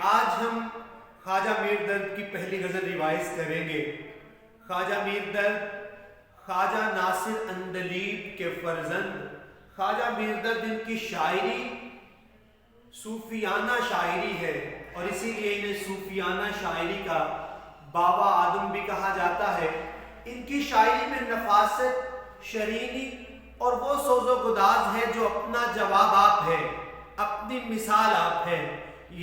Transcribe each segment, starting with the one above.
آج ہم خواجہ میر درد کی پہلی غزل ریوائز کریں گے۔ خواجہ میر درد خواجہ ناصر اندلیب کے فرزند خواجہ میر درد، ان کی شاعری صوفیانہ شاعری ہے اور اسی لیے انہیں صوفیانہ شاعری کا بابا آدم بھی کہا جاتا ہے۔ ان کی شاعری میں نفاست، شرینی اور وہ سوز و گداز ہے جو اپنا جواب آپ ہے، اپنی مثال آپ ہے۔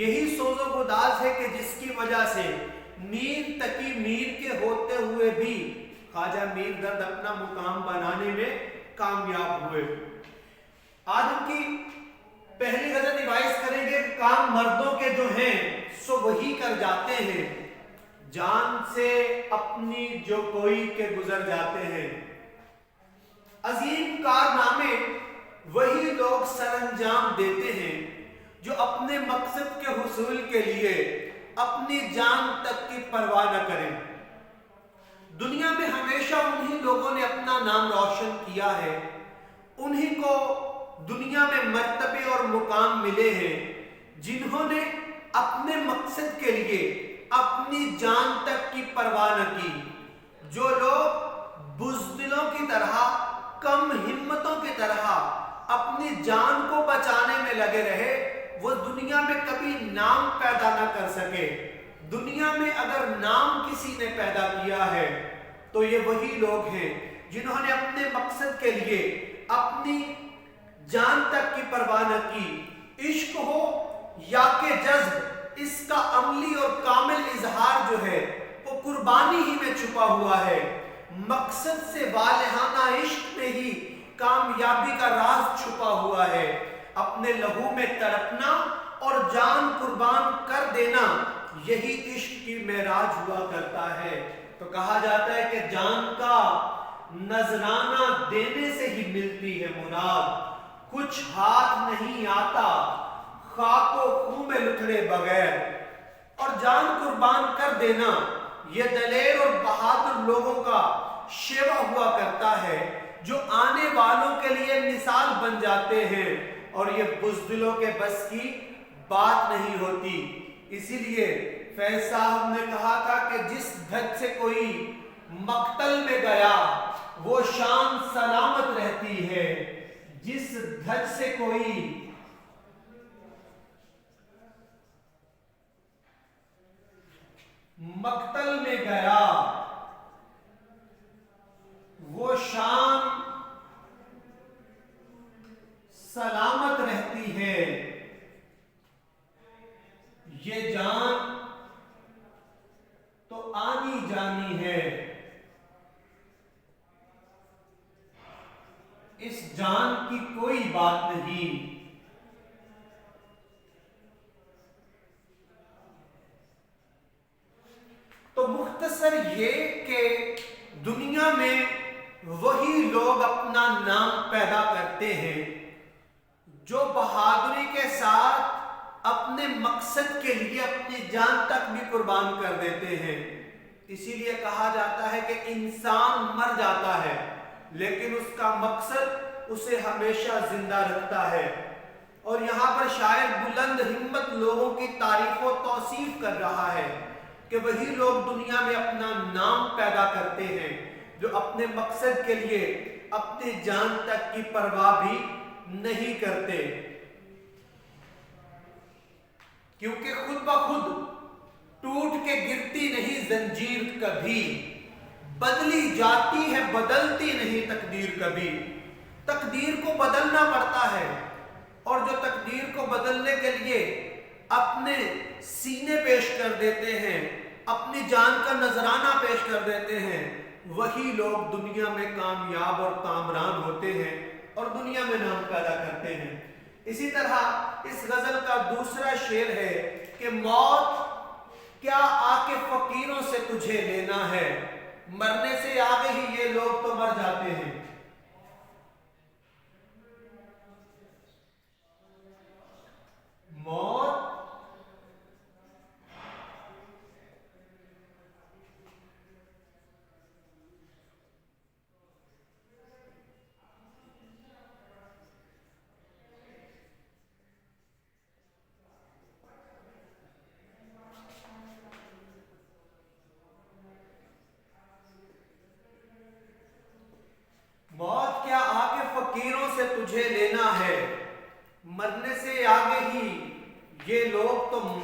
یہی سوز و گداز ہے کہ جس کی وجہ سے میر تقی میر کے ہوتے ہوئے بھی خواجہ میر درد اپنا مقام بنانے میں کامیاب ہوئے۔ آج ان کی پہلی غزل ریوائز کریں گے۔ کام مردوں کے جو ہیں سو وہی کر جاتے ہیں، جان سے اپنی جو کوئی کے گزر جاتے ہیں۔ عظیم کارنامے وہی لوگ سر انجام دیتے ہیں جو اپنے مقصد کے حصول کے لیے اپنی جان تک کی پرواہ نہ کریں۔ دنیا میں ہمیشہ انہی لوگوں نے اپنا نام روشن کیا ہے، انہی کو دنیا میں مرتبے اور مقام ملے ہیں جنہوں نے اپنے مقصد کے لیے اپنی جان تک کی پرواہ نہ کی۔ جو لوگ بزدلوں کی طرح، کم ہمتوں کی طرح اپنی جان کو بچانے میں لگے رہے، وہ دنیا میں کبھی نام پیدا نہ کر سکے۔ دنیا میں اگر نام کسی نے پیدا کیا ہے تو یہ وہی لوگ ہیں جنہوں نے اپنے مقصد کے لیے اپنی جان تک کی پرواہ نہ کی۔ عشق ہو یا کہ جذب، اس کا عملی اور کامل اظہار جو ہے وہ قربانی ہی میں چھپا ہوا ہے۔ مقصد سے والہانہ عشق میں ہی کامیابی کا راز چھپا ہوا ہے۔ اپنے لہو میں تڑپنا اور جان قربان کر دینا، یہی عشق کی معراج ہوا کرتا ہے۔ تو کہا جاتا ہے کہ جان کا نذرانہ دینے سے ہی ملتی ہے مراد، کچھ ہاتھ نہیں آتا خاک و خوں میں لتھڑے بغیر۔ اور جان قربان کر دینا یہ دلیر اور بہادر لوگوں کا شیوا ہوا کرتا ہے جو آنے والوں کے لیے مثال بن جاتے ہیں، اور یہ بزدلوں کے بس کی بات نہیں ہوتی۔ اسی لیے فیض صاحب نے کہا تھا کہ جس دھج سے کوئی مقتل میں گیا وہ شان سلامت رہتی ہے، جس دھج سے کوئی مقتل میں گیا وہ شان سلامت رہتی ہے۔ یہ جان تو آنی جانی ہے، اس جان کی کوئی بات نہیں۔ تو مختصر یہ کہ دنیا میں وہی لوگ اپنا نام پیدا کرتے ہیں جو بہادری کے ساتھ اپنے مقصد کے لیے اپنی جان تک بھی قربان کر دیتے ہیں۔ اسی لیے کہا جاتا ہے کہ انسان مر جاتا ہے لیکن اس کا مقصد اسے ہمیشہ زندہ رکھتا ہے۔ اور یہاں پر شاعر بلند ہمت لوگوں کی تعریف و توصیف کر رہا ہے کہ وہی لوگ دنیا میں اپنا نام پیدا کرتے ہیں جو اپنے مقصد کے لیے اپنی جان تک کی پرواہ بھی نہیں کرتے، کیونکہ خود بخود ٹوٹ کے گرتی نہیں زنجیر کبھی، بدلی جاتی ہے بدلتی نہیں تقدیر کبھی۔ تقدیر کو بدلنا پڑتا ہے، اور جو تقدیر کو بدلنے کے لیے اپنے سینے پیش کر دیتے ہیں، اپنی جان کا نذرانہ پیش کر دیتے ہیں، وہی لوگ دنیا میں کامیاب اور کامران ہوتے ہیں اور دنیا میں نام پیدا کرتے ہیں۔ اسی طرح اس غزل کا دوسرا شعر ہے کہ موت کیا آ کے فقیروں سے تجھے لینا ہے، مرنے سے آگے ہی یہ لوگ تو مر جاتے ہیں۔ موت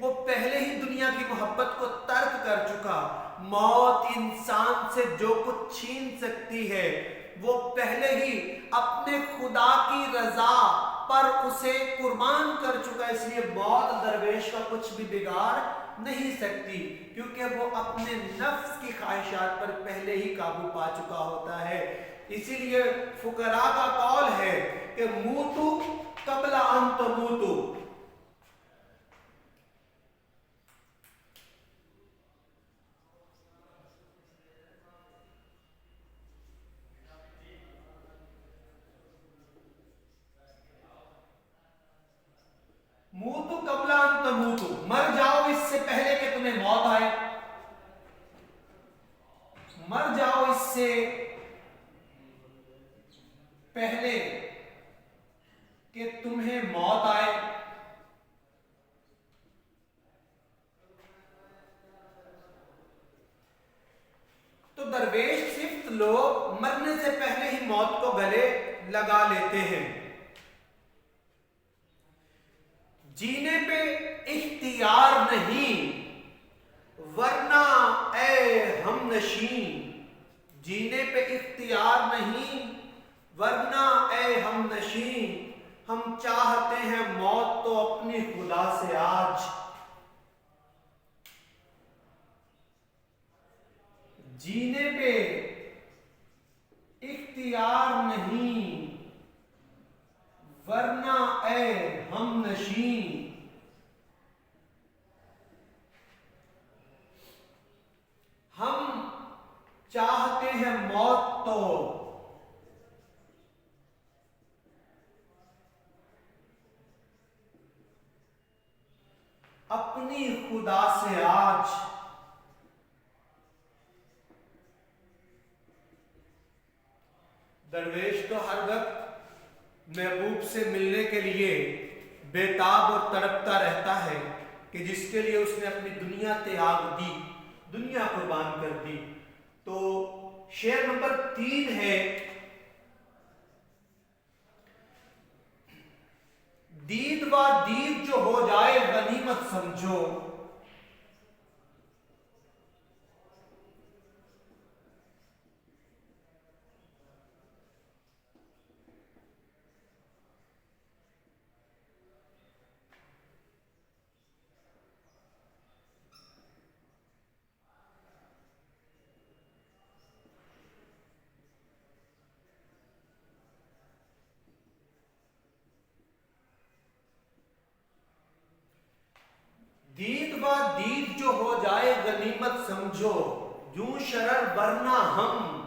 وہ پہلے ہی دنیا کی محبت کو ترک کر چکا. موت انسان سے جو کچھ چھین سکتی ہے وہ پہلے ہی اپنے خدا کی رضا پر اسے قربان کر چکا. اس لیے موت درویش کا کچھ بھی بگاڑ نہیں سکتی، کیونکہ وہ اپنے نفس کی خواہشات پر پہلے ہی قابو پا چکا ہوتا ہے. اسی لیے فقراء کا قول ہے کہ موتو قبل ان تموتو. موتو قبل ان تموتو، مر جاؤ اس سے پہلے کہ تمہیں موت آئے. مر جاؤ اس سے پہلے کہ تمہیں موت آئے. تو درویش صرف لوگ مرنے سے پہلے ہی موت کو گلے لگا لیتے ہیں. جینے پہ اختیار نہیں ورنہ اے ہم نشین. جینے پہ اختیار نہیں ورنہ اے ہم نشین. ہم چاہتے ہیں موت تو اپنی خدا سے آج. جینے پہ اختیار نہیں ورنہ اے ہم نشین. ہم چاہتے ہیں موت تو اپنی خدا سے آج. درویش تو ہر وقت محبوب سے ملنے کے لیے بےتاب اور تڑپتا رہتا ہے کہ جس کے لیے اس نے اپنی دنیا تیاگ دی، دنیا قربان کر دی. تو شعر نمبر 3 ہے، دید و دید جو ہو جائے غنیمت سمجھو. دید و دید جو ہو جائے غنیمت سمجھو. یوں شرر ورنہ ہم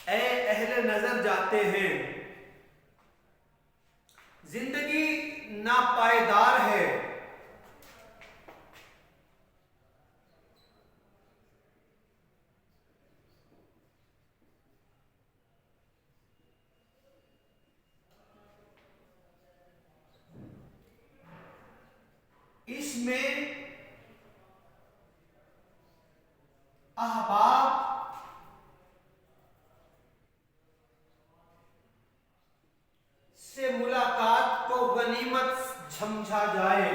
اے اہل نظر جاتے ہیں. زندگی ناپائیدار ہے، اس میں احباب سے ملاقات کو غنیمت سمجھا جائے.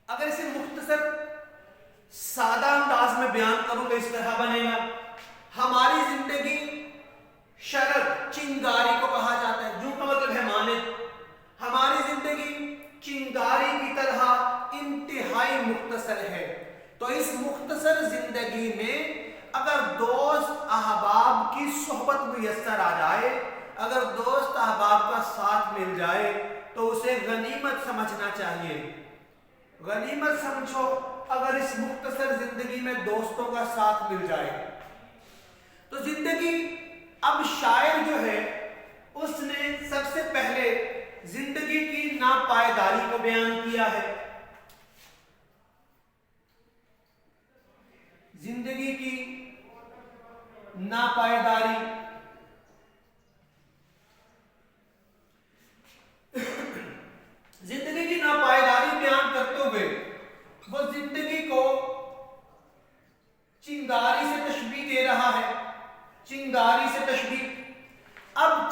اگر اسے مختصر سادہ انداز میں بیان کروں تو اس طرح بنے گا، ہماری زندگی شرر چنگاری کو کہا جاتا ہے. جو کا مطلب ہے مانے. ہماری زندگی چنگاری کی طرح انتہائی مختصر ہے. تو اس مختصر زندگی میں اگر دوست احباب کی صحبت میسر آ جائے، اگر دوست احباب کا ساتھ مل جائے تو اسے غنیمت سمجھنا چاہیے. غنیمت سمجھو اگر اس مختصر زندگی میں دوستوں کا ساتھ مل جائے. تو زندگی، اب شاعر جو ہے اس نے سب سے پہلے زندگی کی ناپائیداری کو بیان کیا ہے. زندگی کی ناپائیداری، زندگی کی ناپائیداری بیان کرتے ہوئے وہ زندگی کو چنگاری سے تشبیہ دے رہا ہے.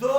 2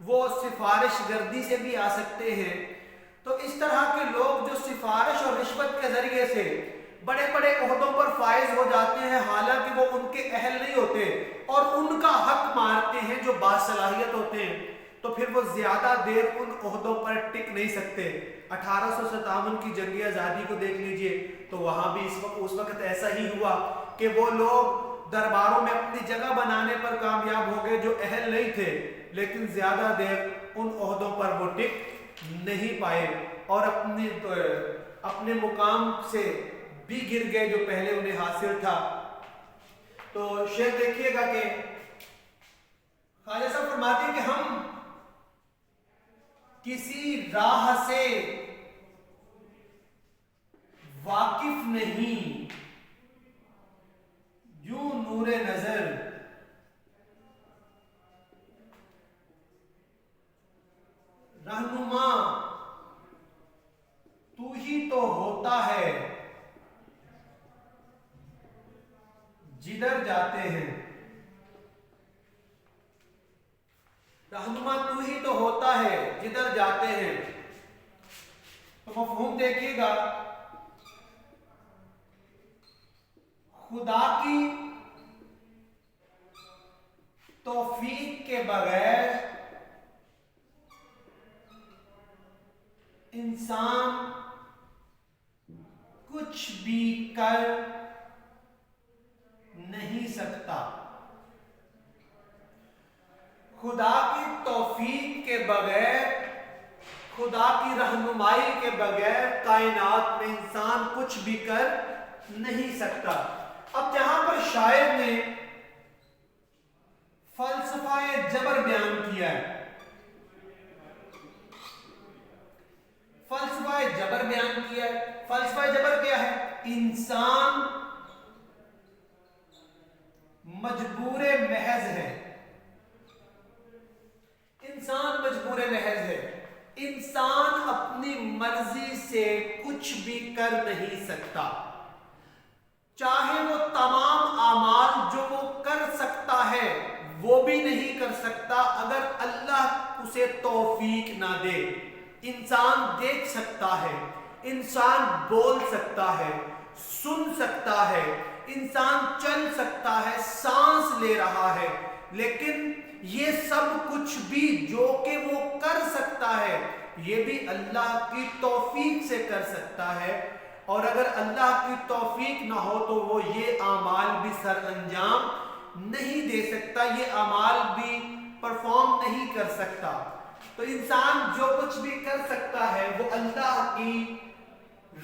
وہ سفارش گردی سے بھی آ سکتے ہیں۔ تو اس طرح کے لوگ جو سفارش اور رشوت کے ذریعے سے بڑے بڑے عہدوں پر فائز ہو جاتے ہیں، حالانکہ وہ ان کے اہل نہیں ہوتے، اور ان کا حق مارتے ہیں جو باصلاحیت ہوتے ہیں، تو پھر وہ زیادہ دیر ان عہدوں پر ٹک نہیں سکتے۔ 1857 کی جنگ آزادی کو دیکھ لیجئے، تو وہاں بھی اس وقت ایسا ہی ہوا کہ وہ لوگ درباروں میں اپنی جگہ بنانے پر کامیاب ہو گئے جو اہل نہیں تھے، لیکن زیادہ دیر ان عہدوں پر وہ ٹک نہیں پائے اور اپنے مقام سے بھی گر گئے جو پہلے انہیں حاصل تھا۔ تو شیخ دیکھیے گا کہ خواجہ صاحب فرماتے ہیں کہ ہم کسی راہ سے واقف نہیں، یوں نور نظر رہنما تو ہی تو ہوتا ہے جدھر جاتے ہیں۔ رہنما تو ہی تو ہوتا ہے جدھر جاتے ہیں۔ تو مفہوم دیکھیے گا، خدا کی توفیق کے بغیر انسان کچھ بھی کر نہیں سکتا۔ خدا کی توفیق کے بغیر، خدا کی رہنمائی کے بغیر کائنات میں انسان کچھ بھی کر نہیں سکتا۔ اب جہاں پر شاعر نے فلسفہ جبر بیان کیا ہے، فلسفہ جبر بیان کیا ہے، فلسفہ جبر کیا ہے؟ انسان مجبور محض ہے، انسان مجبور محض ہے، انسان اپنی مرضی سے کچھ بھی کر نہیں سکتا، چاہے وہ تمام اعمال جو وہ کر سکتا ہے وہ بھی نہیں کر سکتا اگر اللہ اسے توفیق نہ دے۔ انسان دیکھ سکتا ہے، انسان بول سکتا ہے، سن سکتا ہے، انسان چل سکتا ہے، سانس لے رہا ہے، لیکن یہ سب کچھ بھی جو کہ وہ کر سکتا ہے یہ بھی اللہ کی توفیق سے کر سکتا ہے، اور اگر اللہ کی توفیق نہ ہو تو وہ یہ اعمال بھی سر انجام نہیں دے سکتا، یہ اعمال بھی پرفارم نہیں کر سکتا۔ تو انسان جو کچھ بھی کر سکتا ہے وہ اللہ کی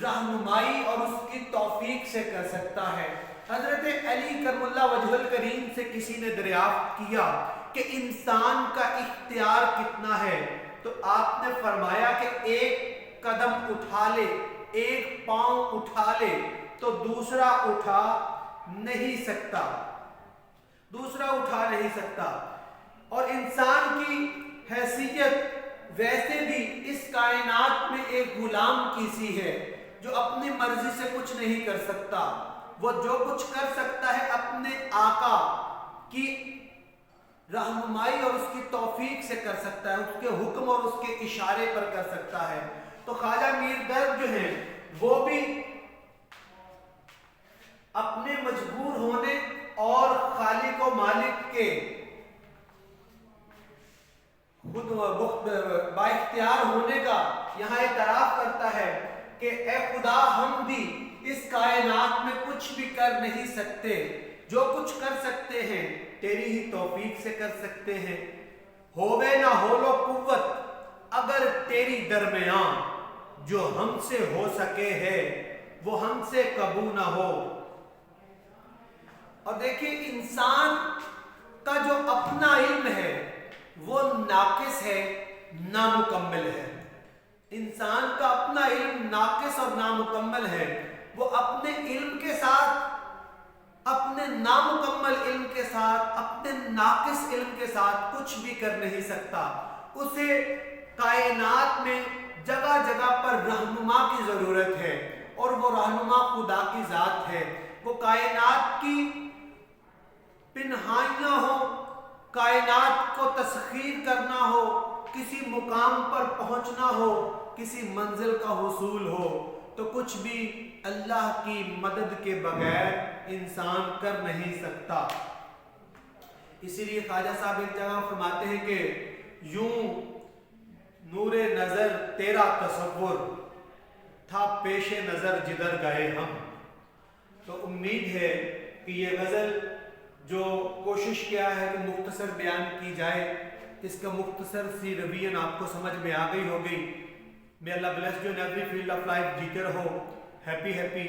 رہنمائی اور اس کی توفیق سے کر سکتا ہے۔ حضرت علی کرم اللہ وجہ الکریم سے کسی نے دریافت کیا کہ انسان کا اختیار کتنا ہے، تو آپ نے فرمایا کہ ایک قدم اٹھا لے، ایک پاؤں اٹھا لے تو دوسرا اٹھا نہیں سکتا، دوسرا اٹھا نہیں سکتا۔ اور انسان کی حیثیت ویسے بھی اس کائنات میں ایک غلام کی سی ہے جو اپنی مرضی سے کچھ نہیں کر سکتا، وہ جو کچھ کر سکتا ہے اپنے آقا کی رہنمائی اور اس کی توفیق سے کر سکتا ہے، اس کے حکم اور اس کے اشارے پر کر سکتا ہے۔ تو خواجہ میر درد جو ہیں وہ بھی اپنے مجبور ہونے اور خالق و مالک کے خود با اختیار ہونے کا یہاں اعتراف کرتا ہے کہ اے خدا ہم بھی اس کائنات میں کچھ بھی کر نہیں سکتے، جو کچھ کر سکتے ہیں تیری ہی توفیق سے کر سکتے ہیں۔ ہووے نہ ہولو قوت اگر تیری درمیان، جو ہم سے ہو سکے ہے وہ ہم سے کبو نہ ہو۔ اور دیکھیں انسان کا جو اپنا علم ہے وہ ناقص ہے، نامکمل ہے۔ انسان کا اپنا علم ناقص اور نامکمل ہے، وہ اپنے علم کے ساتھ، اپنے نامکمل علم کے ساتھ، اپنے ناقص علم کے ساتھ کچھ بھی کر نہیں سکتا۔ اسے کائنات میں جگہ جگہ پر رہنما کی ضرورت ہے، اور وہ رہنما خدا کی ذات ہے۔ وہ کائنات کی پنہائیاں ہوں کائنات کو تسخیر کرنا ہو، کسی مقام پر پہنچنا ہو، کسی منزل کا حصول ہو، تو کچھ بھی اللہ کی مدد کے بغیر انسان کر نہیں سکتا۔ اسی لیے خواجہ صاحب ایک جگہ فرماتے ہیں کہ یوں نور نظر تیرا تصور تھا پیش نظر جدھر گئے ہم۔ تو امید ہے کہ یہ غزل جو کوشش کیا ہے کہ مختصر بیان کی جائے، اس کا مختصر سی رویہ آپ کو سمجھ میں آ گئی ہوگی۔ May Allah bless you in every field of life. جیتے رہو، happy happy,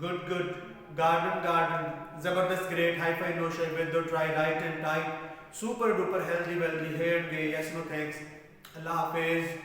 good good, garden garden, زبردست great, high five no shy with the try right and tight, super duper healthy wealthy, here and yes no thanks. اللہ حافظ.